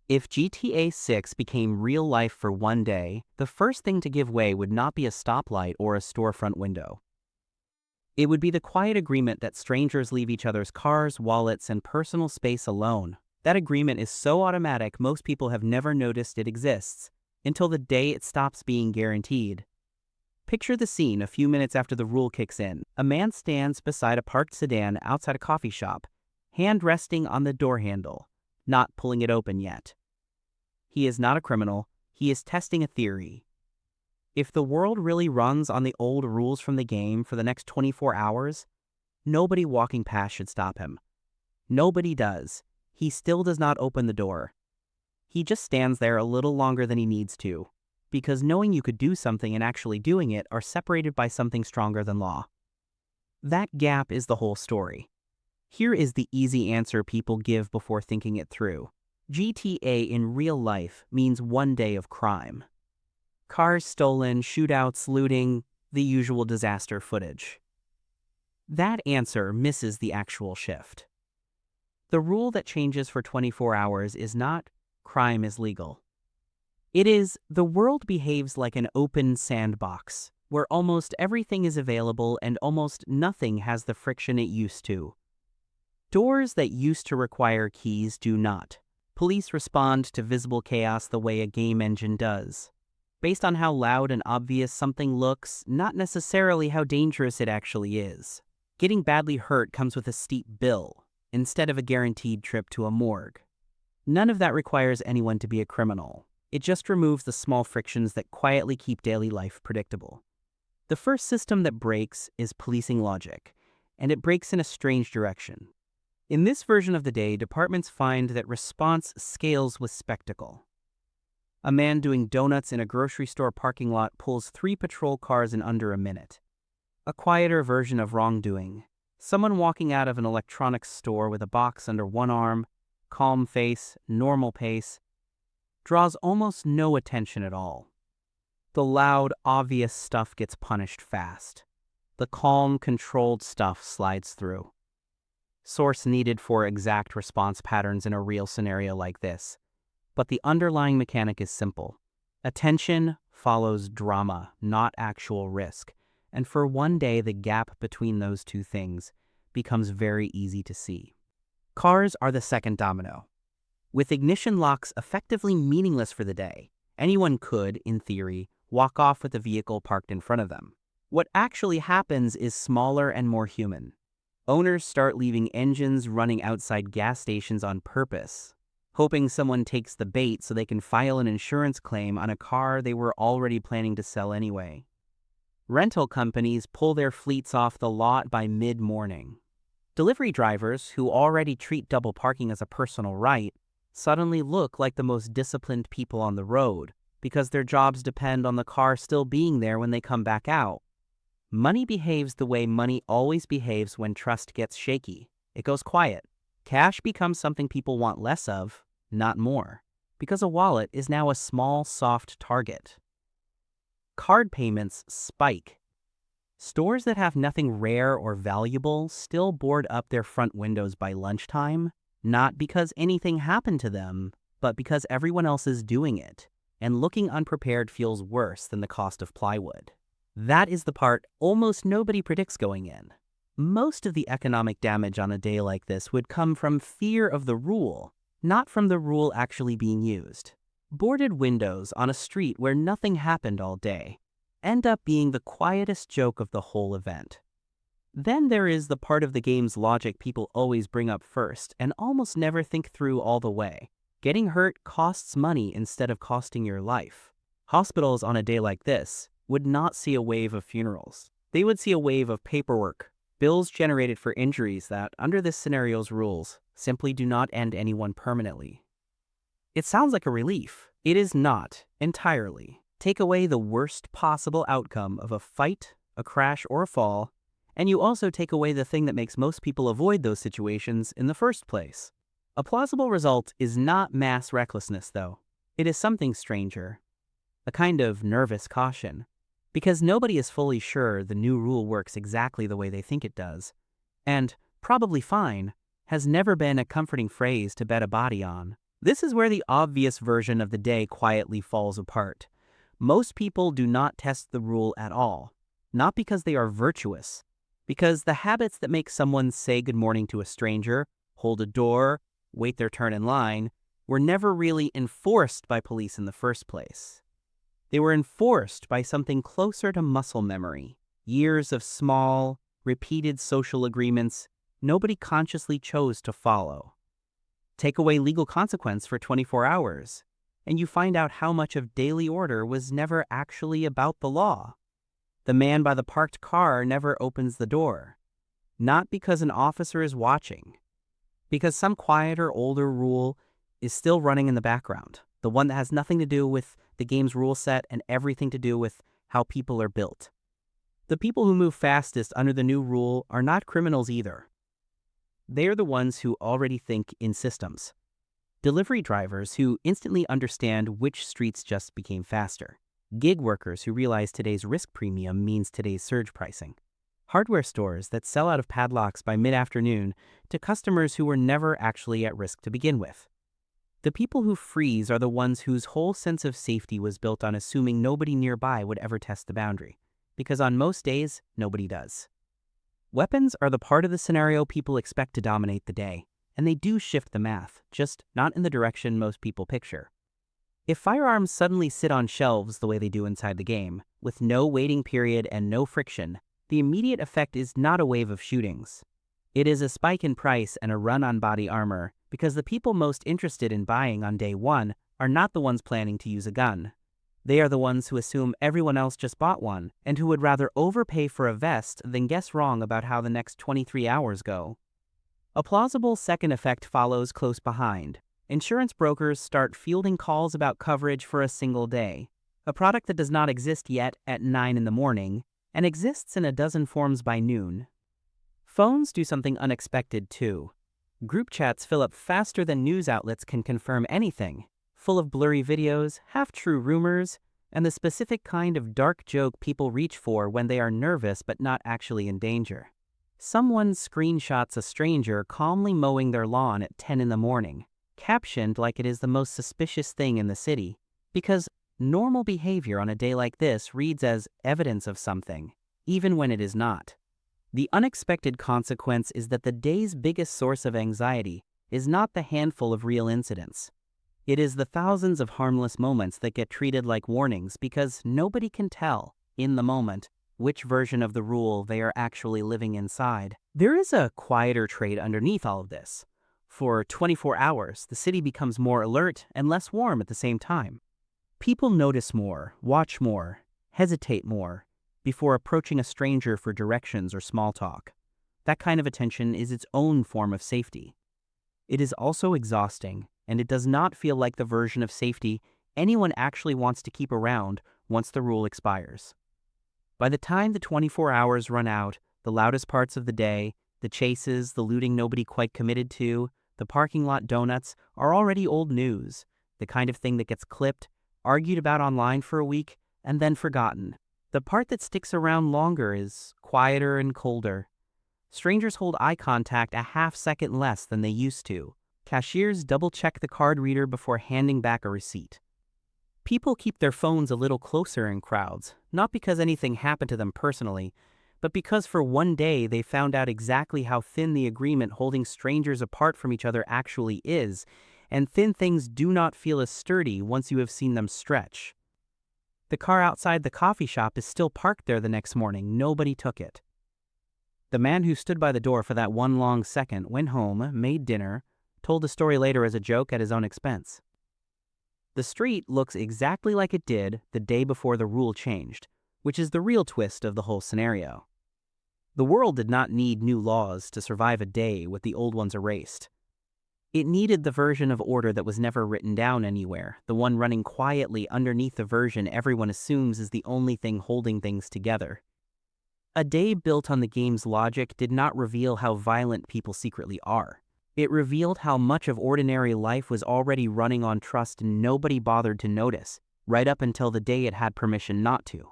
If GTA 6 became real life for one day, the first thing to give way would not be a stoplight or a storefront window. It would be the quiet agreement that strangers leave each other's cars, wallets, and personal space alone. That agreement is so automatic most people have never noticed it exists, until the day it stops being guaranteed. Picture the scene a few minutes after the rule kicks in. A man stands beside a parked sedan outside a coffee shop, hand resting on the door handle, not pulling it open yet. He is not a criminal, he is testing a theory. If the world really runs on the old rules from the game for the next 24 hours, nobody walking past should stop him. Nobody does. He still does not open the door. He just stands there a little longer than he needs to, because knowing you could do something and actually doing it are separated by something stronger than law. That gap is the whole story. Here is the easy answer people give before thinking it through. GTA in real life means one day of crime. Cars stolen, shootouts, looting, the usual disaster footage. That answer misses the actual shift. The rule that changes for 24 hours is not crime is legal. It is the world behaves like an open sandbox, where almost everything is available and almost nothing has the friction it used to. Doors that used to require keys do not. Police respond to visible chaos the way a game engine does, based on how loud and obvious something looks, not necessarily how dangerous it actually is. Getting badly hurt comes with a steep bill, instead of a guaranteed trip to a morgue. None of that requires anyone to be a criminal. It just removes the small frictions that quietly keep daily life predictable. The first system that breaks is policing logic, and it breaks in a strange direction. In this version of the day, departments find that response scales with spectacle. A man doing donuts in a grocery store parking lot pulls 3 patrol cars in under a minute. A quieter version of wrongdoing. Someone walking out of an electronics store with a box under one arm, calm face, normal pace, draws almost no attention at all. The loud, obvious stuff gets punished fast. The calm, controlled stuff slides through. Source needed for exact response patterns in a real scenario like this. But the underlying mechanic is simple. Attention follows drama, not actual risk. And for one day, the gap between those two things becomes very easy to see. Cars are the second domino. With ignition locks effectively meaningless for the day, anyone could, in theory, walk off with a vehicle parked in front of them. What actually happens is smaller and more human. Owners start leaving engines running outside gas stations on purpose, hoping someone takes the bait so they can file an insurance claim on a car they were already planning to sell anyway. Rental companies pull their fleets off the lot by mid-morning. Delivery drivers, who already treat double parking as a personal right, suddenly look like the most disciplined people on the road because their jobs depend on the car still being there when they come back out. Money behaves the way money always behaves when trust gets shaky. It goes quiet. Cash becomes something people want less of, not more, because a wallet is now a small, soft target. Card payments spike. Stores that have nothing rare or valuable still board up their front windows by lunchtime, not because anything happened to them, but because everyone else is doing it, and looking unprepared feels worse than the cost of plywood. That is the part almost nobody predicts going in. Most of the economic damage on a day like this would come from fear of the rule, not from the rule actually being used. Boarded windows on a street where nothing happened all day end up being the quietest joke of the whole event. Then there is the part of the game's logic people always bring up first and almost never think through all the way. Getting hurt costs money instead of costing your life. Hospitals on a day like this would not see a wave of funerals. They would see a wave of paperwork, bills generated for injuries that, under this scenario's rules, simply do not end anyone permanently. It sounds like a relief. It is not, entirely. Take away the worst possible outcome of a fight, a crash, or a fall, and you also take away the thing that makes most people avoid those situations in the first place. A plausible result is not mass recklessness, though. It is something stranger. A kind of nervous caution. Because nobody is fully sure the new rule works exactly the way they think it does. And, probably fine, has never been a comforting phrase to bet a body on. This is where the obvious version of the day quietly falls apart. Most people do not test the rule at all, not because they are virtuous, because the habits that make someone say good morning to a stranger, hold a door, wait their turn in line, were never really enforced by police in the first place. They were enforced by something closer to muscle memory, years of small, repeated social agreements nobody consciously chose to follow. Take away legal consequence for 24 hours, and you find out how much of daily order was never actually about the law. The man by the parked car never opens the door, not because an officer is watching, because some quieter, older rule is still running in the background, the one that has nothing to do with the game's rule set and everything to do with how people are built. The people who move fastest under the new rule are not criminals either. They are the ones who already think in systems. Delivery drivers who instantly understand which streets just became faster. Gig workers who realize today's risk premium means today's surge pricing. Hardware stores that sell out of padlocks by mid-afternoon to customers who were never actually at risk to begin with. The people who freeze are the ones whose whole sense of safety was built on assuming nobody nearby would ever test the boundary, because on most days, nobody does. Weapons are the part of the scenario people expect to dominate the day, and they do shift the math, just not in the direction most people picture. If firearms suddenly sit on shelves the way they do inside the game, with no waiting period and no friction, the immediate effect is not a wave of shootings. It is a spike in price and a run on body armor, because the people most interested in buying on day one are not the ones planning to use a gun. They are the ones who assume everyone else just bought one, and who would rather overpay for a vest than guess wrong about how the next 23 hours go. A plausible second effect follows close behind. Insurance brokers start fielding calls about coverage for a single day, a product that does not exist yet at 9 in the morning, and exists in a dozen forms by noon. Phones do something unexpected too. Group chats fill up faster than news outlets can confirm anything, full of blurry videos, half-true rumors, and the specific kind of dark joke people reach for when they are nervous but not actually in danger. Someone screenshots a stranger calmly mowing their lawn at 10 in the morning, captioned like it is the most suspicious thing in the city, because normal behavior on a day like this reads as evidence of something, even when it is not. The unexpected consequence is that the day's biggest source of anxiety is not the handful of real incidents. It is the thousands of harmless moments that get treated like warnings because nobody can tell, in the moment, which version of the rule they are actually living inside. There is a quieter trait underneath all of this. For 24 hours, the city becomes more alert and less warm at the same time. People notice more, watch more, hesitate more, before approaching a stranger for directions or small talk. That kind of attention is its own form of safety. It is also exhausting, and it does not feel like the version of safety anyone actually wants to keep around once the rule expires. By the time the 24 hours run out, the loudest parts of the day, the chases, the looting nobody quite committed to, the parking lot donuts are already old news, the kind of thing that gets clipped, argued about online for a week, and then forgotten. The part that sticks around longer is quieter and colder. Strangers hold eye contact a half-second less than they used to. Cashiers double-check the card reader before handing back a receipt. People keep their phones a little closer in crowds, not because anything happened to them personally, but because for one day they found out exactly how thin the agreement holding strangers apart from each other actually is, and thin things do not feel as sturdy once you have seen them stretch. The car outside the coffee shop is still parked there the next morning. Nobody took it. The man who stood by the door for that one long second went home, made dinner, told the story later as a joke at his own expense. The street looks exactly like it did the day before the rule changed, which is the real twist of the whole scenario. The world did not need new laws to survive a day with the old ones erased. It needed the version of order that was never written down anywhere, the one running quietly underneath the version everyone assumes is the only thing holding things together. A day built on the game's logic did not reveal how violent people secretly are. It revealed how much of ordinary life was already running on trust and nobody bothered to notice, right up until the day it had permission not to.